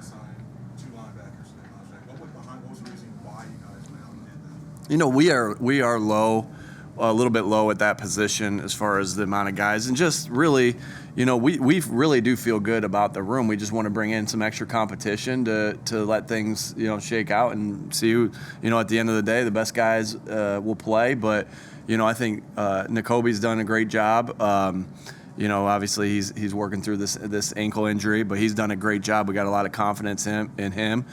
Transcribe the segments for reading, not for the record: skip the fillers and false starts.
guys signed 2 linebackers today, what was the reason why you guys went out and did that? You know, we are low, a little bit low at that position as far as the amount of guys, and just really, you know, we really do feel good about the room. We just want to bring in some extra competition to let things, you know, shake out and see who, you know, at the end of the day, the best guys will play. But, you know, I think Nakobe's done a great job. You know, obviously he's working through this ankle injury, but he's done a great job. We got a lot of confidence in him.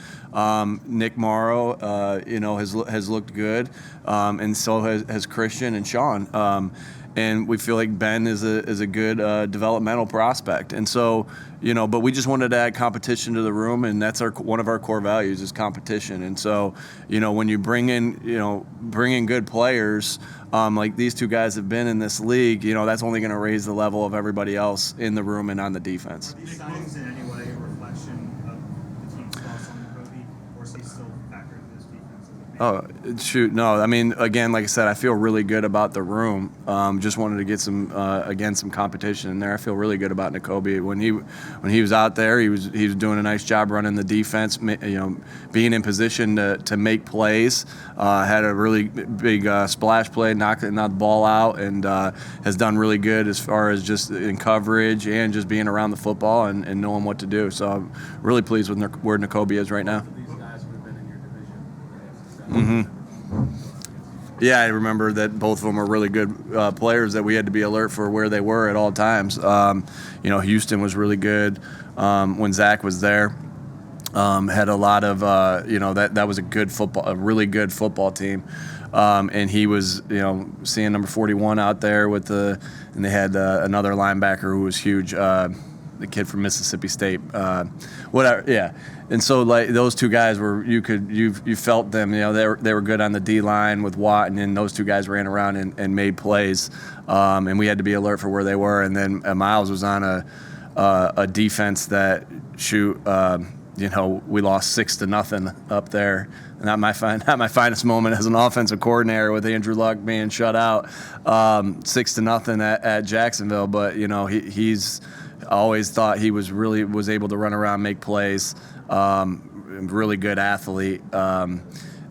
Nick Morrow, you know, has looked good, and so has Christian and Sean. And we feel like Ben is a good developmental prospect. And so, you know, but we just wanted to add competition to the room, and that's one of our core values is competition. And so, you know, when you bring in good players, like these 2 guys have been in this league, you know, that's only going to raise the level of everybody else in the room and on the defense. Are these signings in any way a reflection of the team's thoughts on Kobe, or is he still factored into this defense? Oh, shoot, no. I mean, again, like I said, I feel really good about the room. Just wanted to get some competition in there. I feel really good about Nakobe. When he was out there, he was doing a nice job running the defense, you know, being in position to make plays. Had a really big splash play, knocked the ball out, and has done really good as far as just in coverage and just being around the football and knowing what to do. So I'm really pleased with where Nakobe is right now. Yeah, I remember that both of them are really good players that we had to be alert for where they were at all times. You know, Houston was really good when Zach was there. Had a lot of, you know, that was a really good football team. And he was, you know, seeing number 41 out there and they had another linebacker who was huge, the kid from Mississippi State, whatever, yeah. And so, like, those 2 guys you felt them, you know, they were good on the D line with Watt, and then those 2 guys ran around and made plays, and we had to be alert for where they were. And then Miles was on a defense that you know, we lost 6-0 up there. Not my finest moment as an offensive coordinator with Andrew Luck being shut out 6-0 at Jacksonville. But you know, he's always thought he was able to run around, make plays. Really good athlete. Then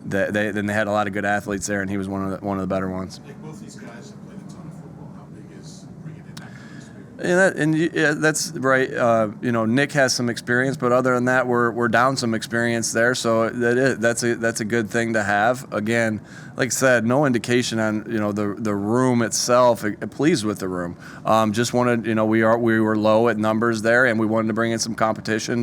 they had a lot of good athletes there, and he was one of the better ones. Nick, both these guys have played a ton of football. How big is bringing in that kind of experience? Yeah, that's right. You know, Nick has some experience, but other than that, we're down some experience there. So that's a good thing to have. Again, like I said, no indication on, you know, the room itself. Pleased with the room. Just wanted, you know, we were low at numbers there, and we wanted to bring in some competition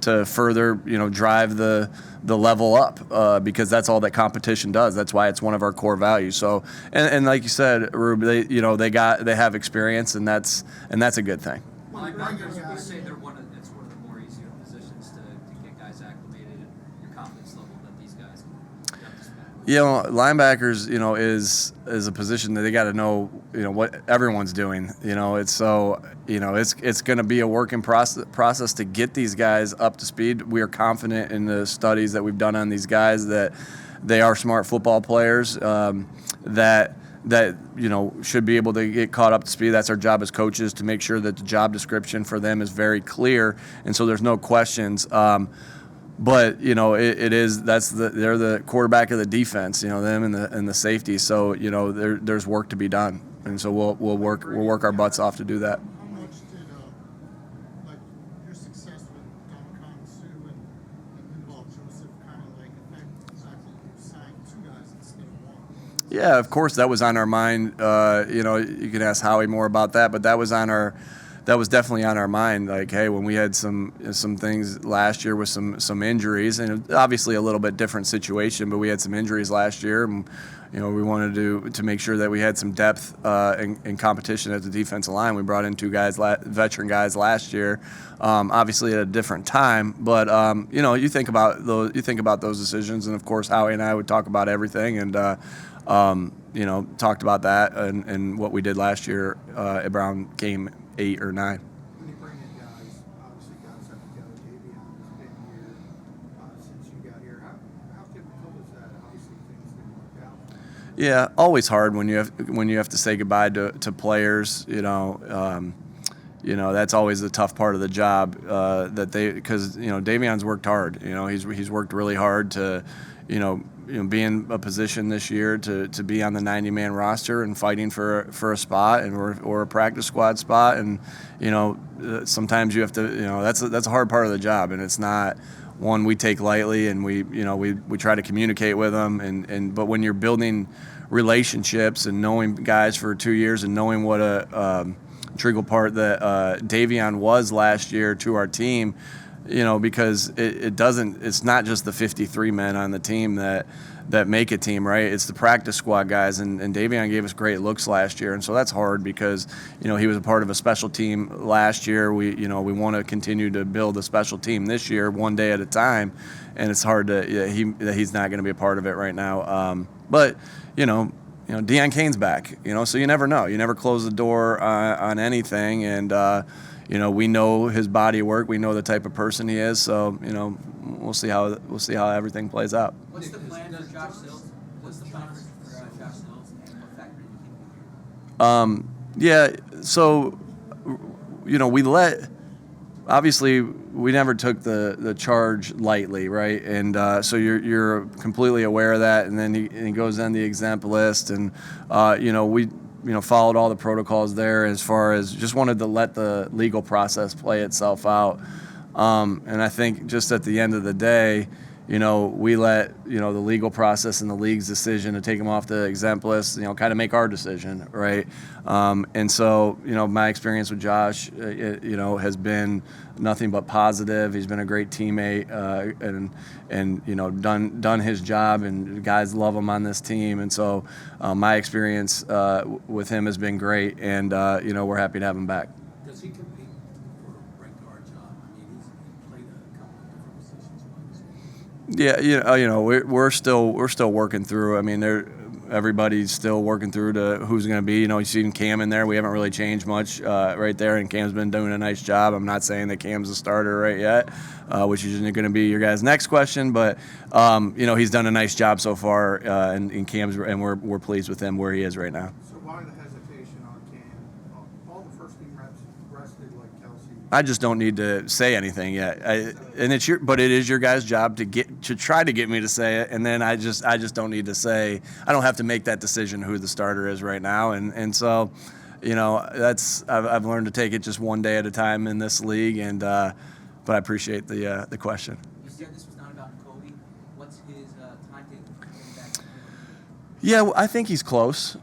to further, you know, drive the level up, because that's all that competition does. That's why it's one of our core values. So, and like you said, Rube, they have experience, and that's a good thing. Linebackers, we say it's one of the more easier positions to get guys acclimated, and your confidence level that these guys can get up to speed. You know, linebackers, you know, is a position that they got to know, you know, what everyone's doing. You know, it's so, you know, it's going to be a working process to get these guys up to speed. We are confident in the studies that we've done on these guys that they are smart football players, that you know, should be able to get caught up to speed. That's our job as coaches, to make sure that the job description for them is very clear, and so there's no questions. But you know, they're the quarterback of the defense. You know, them and the safety. So you know, there's work to be done, and so we'll work our butts off to do that. How much did like your success with Dominican Sue and Linval Joseph kind of like affect the fact that you signed 2 guys instead of 1? Yeah, of course, that was on our mind. You know, you can ask Howie more about that, but that was definitely on our mind. Like, hey, when we had some things last year with some injuries, and obviously a little bit different situation, but we had some injuries last year, and you know, we wanted to make sure that we had some depth and competition at the defensive line. We brought in 2 guys, veteran guys last year, obviously at a different time. But you know, you think about those decisions, and of course, Howie and I would talk about everything, and you know, talked about that and what we did last year around game 8 or 9. When you bring in guys, obviously guys have to go. Davion's been here since you got here. How difficult is that? Obviously things didn't work out. Yeah, always hard when you have to say goodbye to players. You that's always the tough part of the job, because Davion's worked hard. He's worked really hard to be in a position this year to be on the 90-man roster and fighting for a spot or a practice squad spot. And sometimes you have to, that's a hard part of the job, and it's not one we take lightly, and we try to communicate with them. But when you're building relationships and knowing guys for 2 years and knowing what a integral part that Davion was last year to our team, because it's not just the 53 men on the team that make a team, right? It's the practice squad guys, and Davion gave us great looks last year, and so that's hard because he was a part of a special team last year. We want to continue to build a special team this year, one day at a time, and it's hard that he's not going to be a part of it right now. But Deion Kane's back, so you never know. You never close the door on anything, and we know his body of work. We know the type of person he is, so we'll see how everything plays out. What's the plan for Josh Sills? What's the plan for Josh Sills, and what factor do you think? Yeah, so obviously we never took the charge lightly, right? And so you're completely aware of that. And then he goes on the exempt list, and we followed all the protocols there as far as just wanted to let the legal process play itself out. And I think just at the end of the day, we let the legal process and the league's decision to take him off the exempt list, kind of make our decision, right? And so, my experience with Josh, has been nothing but positive. He's been a great teammate, and done his job, and guys love him on this team. And so, my experience with him has been great, and we're happy to have him back. Does he compete for a right guard job? I mean, he's played a couple of different positions. Yeah, we're still working through. I mean, everybody's still working through to who's going to be. You've seen Cam in there. We haven't really changed much right there, and Cam's been doing a nice job. I'm not saying that Cam's a starter right yet, which is going to be your guys' next question, but he's done a nice job so far, and Cam's, and we're pleased with him where he is right now. So why the hesitation on Cam? All the first team reps rested like Kelsey. I just don't need to say anything yet, but it is your guys' job to try to get me to say it, and then I just don't need to say. I don't have to make that decision who the starter is right now, and so, I've learned to take it just one day at a time in this league, and but I appreciate the question. You said this was not about Kobe. What's his timetable for getting back to the field? Yeah, well, I think he's close.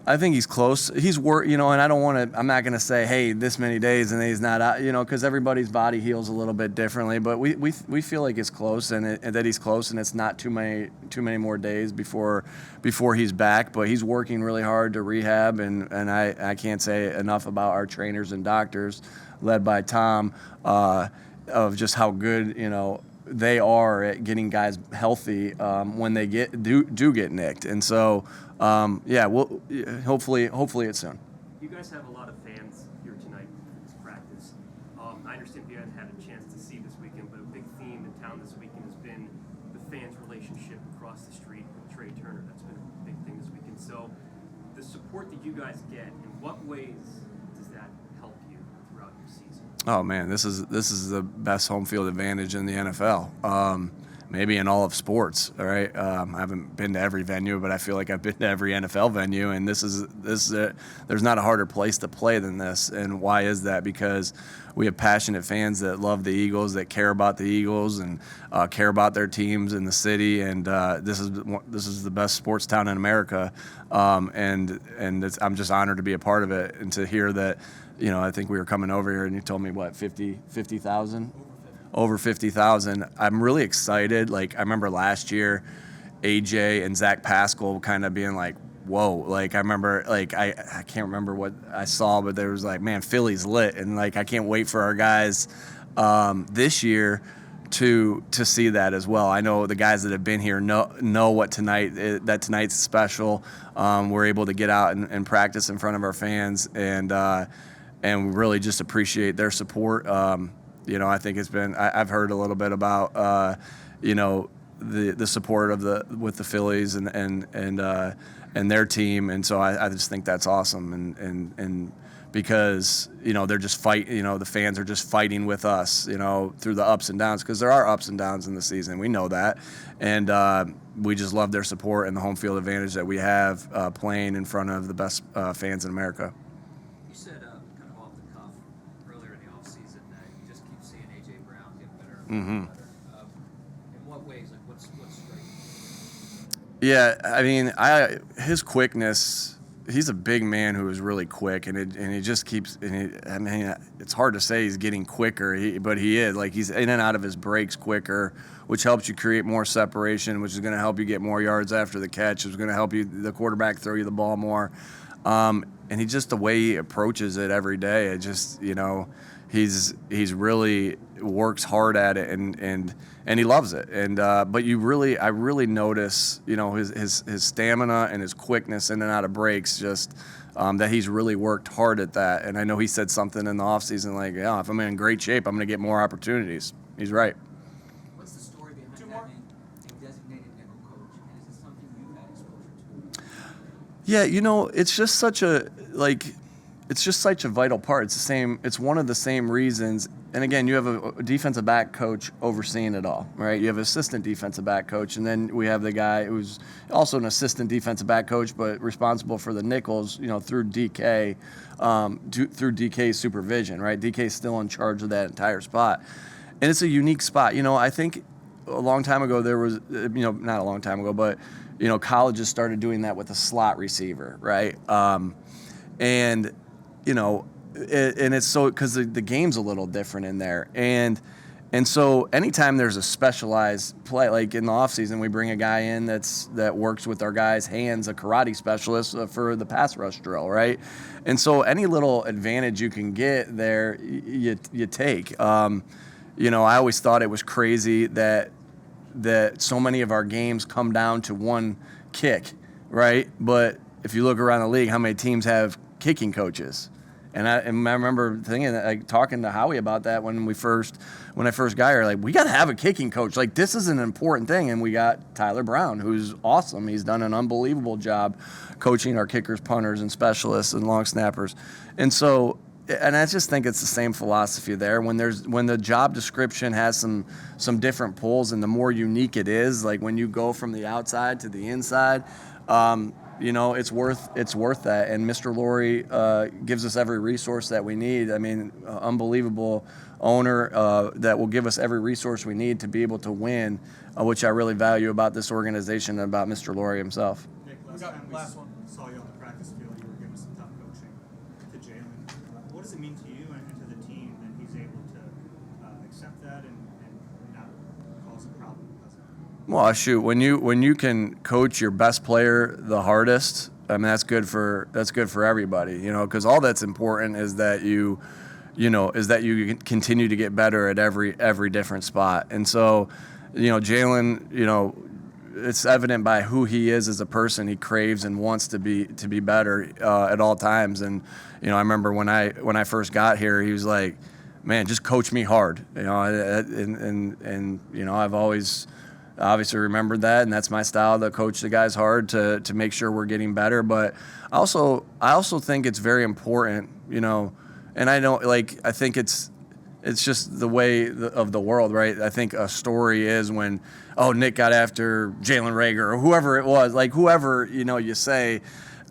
He's and I don't want to. I'm not going to say, hey, this many days and he's not out. Because everybody's body heals a little bit differently. But we feel like it's close, and that he's close, and it's not too many more days before he's back. But he's working really hard to rehab, and I can't say enough about our trainers and doctors, led by Tom, of just how good they are at getting guys healthy when they do get nicked. And so, we'll hopefully it's soon. You guys have a lot of fans here tonight for this practice. I understand you haven't had a chance to see this weekend, but a big theme in town this weekend has been the fans' relationship across the street with Trey Turner. That's been a big thing this weekend. So the support that you guys get, in what ways does that help you throughout your season? Oh man, this is the best home field advantage in the NFL. Maybe in all of sports. All right, I haven't been to every venue, but I feel like I've been to every NFL venue, and there's not a harder place to play than this. And why is that? Because we have passionate fans that love the Eagles, that care about the Eagles, and care about their teams in the city. And this is the best sports town in America, and I'm just honored to be a part of it, and to hear that. I think we were coming over here, and you told me, what, 50,000? Over 50,000. I'm really excited. Like, I remember last year, AJ and Zach Pascal kind of being like, whoa. Like, I remember, like, I can't remember what I saw, but there was like, man, Philly's lit. And, like, I can't wait for our guys this year to see that as well. I know the guys that have been here know what tonight's special. We're able to get out and practice in front of our fans, and we really just appreciate their support. I think it's been. I've heard a little bit about the support with the Phillies and their team, and so I just think that's awesome. And because, they're just the fans are just fighting with us, through the ups and downs, because there are ups and downs in the season. We know that. And we just love their support and the home field advantage that we have playing in front of the best fans in America. You said kind of off the cuff earlier in the offseason that you just keep seeing A.J. Brown get better and better. In what ways? Like, what's striking? Yeah, I mean, his quickness. He's a big man who is really quick, and he just keeps. It's hard to say he's getting quicker, but he is. Like, he's in and out of his breaks quicker, which helps you create more separation, which is going to help you get more yards after the catch. It's going to help the quarterback throw you the ball more. And he just, the way he approaches it every day, it just, he's really works hard at it, and he loves it. And but I really notice, his stamina and his quickness in and out of breaks, just that he's really worked hard at that. And I know he said something in the offseason like, yeah, if I'm in great shape, I'm going to get more opportunities. He's right. What's the story behind having a designated nickel coach? And is it something you've had exposure to? Yeah, it's just such a vital part. It's one of the same reasons. And again, you have a defensive back coach overseeing it all, right? You have an assistant defensive back coach, and then we have the guy who's also an assistant defensive back coach, but responsible for the nickels, through DK, through DK's supervision, right? DK's still in charge of that entire spot, and it's a unique spot. I think a long time ago there was, not a long time ago, but colleges started doing that with a slot receiver, right? And it's so, because the game's a little different in there, and so anytime there's a specialized play, like in the offseason, we bring a guy in that works with our guys' hands, a karate specialist for the pass rush drill, right? And so any little advantage you can get there, you take. I always thought it was crazy that so many of our games come down to one kick, right? But if you look around the league, how many teams have kicking coaches? And I remember thinking, like, talking to Howie about that when I first got here. Like, we got to have a kicking coach. Like, this is an important thing. And we got Tyler Brown, who's awesome. He's done an unbelievable job coaching our kickers, punters, and specialists and long snappers. And so, and I just think it's the same philosophy there. When the job description has some different pulls, and the more unique it is, like when you go from the outside to the inside, it's worth that. And Mr. Laurie gives us every resource that we need. I mean, unbelievable owner that will give us every resource we need to be able to win, which I really value about this organization and about Mr. Laurie himself. Nick, last time we saw you on the practice field, you were giving some tough coaching to Jalen. What does it mean to you and to the team that he's able to accept that and not cause a problem because of it? Well, shoot, when you can coach your best player the hardest, I mean, that's good for everybody, because all that's important is that you continue to get better at every different spot. And so, Jalen, it's evident by who he is as a person. He craves and wants to be better at all times. And I remember when I first got here, he was like, "Man, just coach me hard," and I've always obviously remembered that, and that's my style, to coach the guys hard to make sure we're getting better. But I also think it's very important, and I think it's just the way of the world, right? I think a story is when, Nick got after Jalen Reagor or whoever it was, like whoever, you say.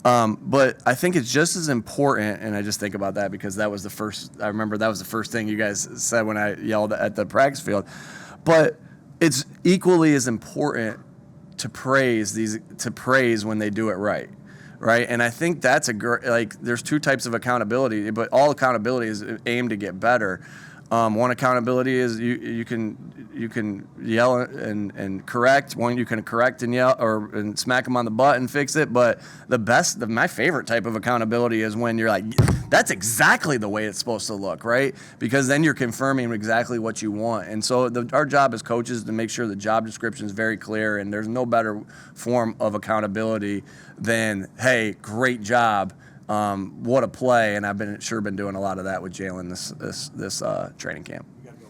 But I think it's just as important, and I just think about that because I remember that was the first thing you guys said when I yelled at the practice field. But it's equally as important to praise when they do it right. Right, and I think that's there's two types of accountability, but all accountability is aimed to get better. One accountability is you can yell and correct. One, you can correct and yell and smack them on the butt and fix it. But my favorite type of accountability is when you're like, that's exactly the way it's supposed to look, right? Because then you're confirming exactly what you want. And so our job as coaches is to make sure the job description is very clear, and there's no better form of accountability than, hey, great job. What a play, and I've been doing a lot of that with Jalen this training camp.